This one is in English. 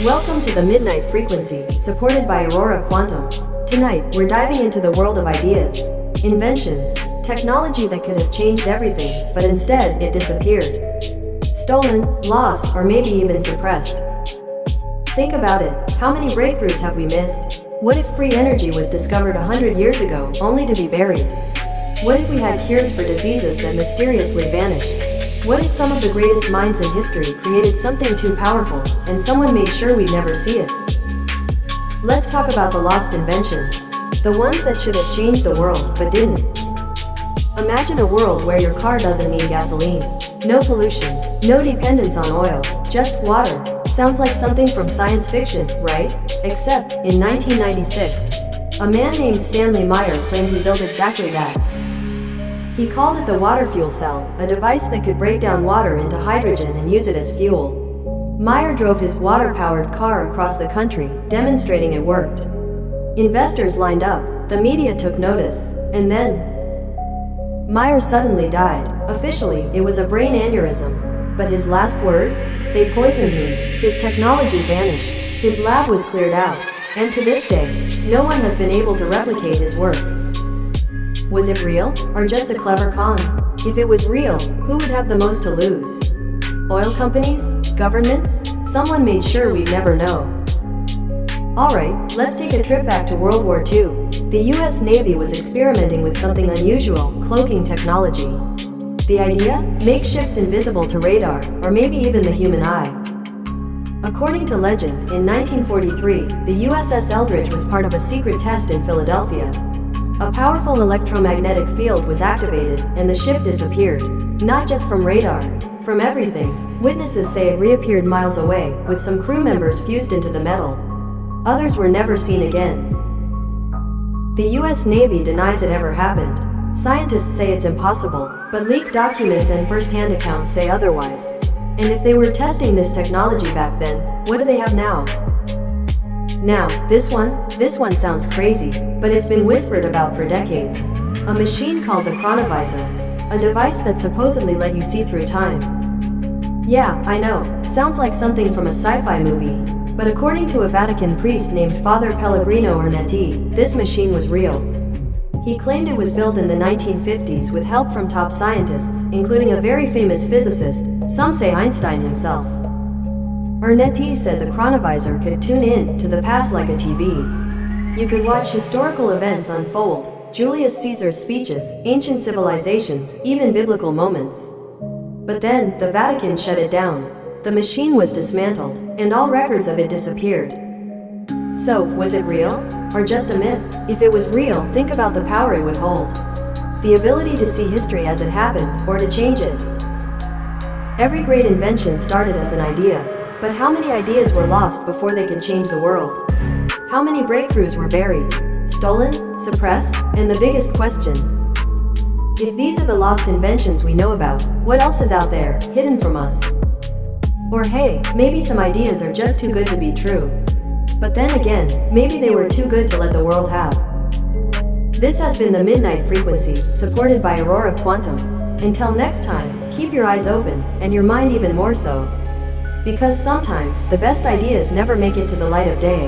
Welcome to the Midnight Frequency, supported by Aurora Quantum. Tonight, we're diving into the world of ideas, inventions, technology that could have changed everything, but instead, it disappeared. Stolen, lost, or maybe even suppressed. Think about it, how many breakthroughs have we missed? What if free energy was discovered 100 years ago, only to be buried? What if we had cures for diseases that mysteriously vanished? What if some of the greatest minds in history created something too powerful, and someone made sure we'd never see it? Let's talk about the lost inventions. The ones that should have changed the world, but didn't. Imagine a world where your car doesn't need gasoline. No pollution, no dependence on oil, just water. Sounds like something from science fiction, right? Except, in 1996, a man named Stanley Meyer claimed he built exactly that. He called it the water fuel cell, a device that could break down water into hydrogen and use it as fuel. Meyer drove his water-powered car across the country, demonstrating it worked. Investors lined up, the media took notice, and then Meyer suddenly died. Officially, it was a brain aneurysm. But his last words? They poisoned me. His technology vanished. His lab was cleared out. And to this day, no one has been able to replicate his work. Was it real, or just a clever con? If it was real, who would have the most to lose? Oil companies? Governments? Someone made sure we'd never know. Alright, let's take a trip back to World War II. The US Navy was experimenting with something unusual, cloaking technology. The idea? Make ships invisible to radar, or maybe even the human eye. According to legend, in 1943, the USS Eldridge was part of a secret test in Philadelphia. A powerful electromagnetic field was activated, and the ship disappeared. Not just from radar, from everything. Witnesses say it reappeared miles away, with some crew members fused into the metal. Others were never seen again. The US Navy denies it ever happened. Scientists say it's impossible, but leaked documents and first-hand accounts say otherwise. And if they were testing this technology back then, what do they have now? Now, this one sounds crazy, but it's been whispered about for decades. A machine called the chronovisor, a device that supposedly let you see through time. Yeah, I know, sounds like something from a sci-fi movie, but according to a Vatican priest named Father Pellegrino Ornetti, this machine was real. He claimed it was built in the 1950s with help from top scientists, including a very famous physicist, some say Einstein himself. Ornetti said the chronovisor could tune in to the past like a TV. You could watch historical events unfold, Julius Caesar's speeches, ancient civilizations, even biblical moments. But then, the Vatican shut it down. The machine was dismantled, and all records of it disappeared. So, was it real? Or just a myth? If it was real, think about the power it would hold. The ability to see history as it happened, or to change it. Every great invention started as an idea. But how many ideas were lost before they could change the world? How many breakthroughs were buried, stolen, suppressed, and the biggest question? If these are the lost inventions we know about, what else is out there, hidden from us? Or hey, maybe some ideas are just too good to be true. But then again, maybe they were too good to let the world have. This has been the Midnight Frequency, supported by Aurora Quantum. Until next time, keep your eyes open, and your mind even more so. Because sometimes, the best ideas never make it to the light of day.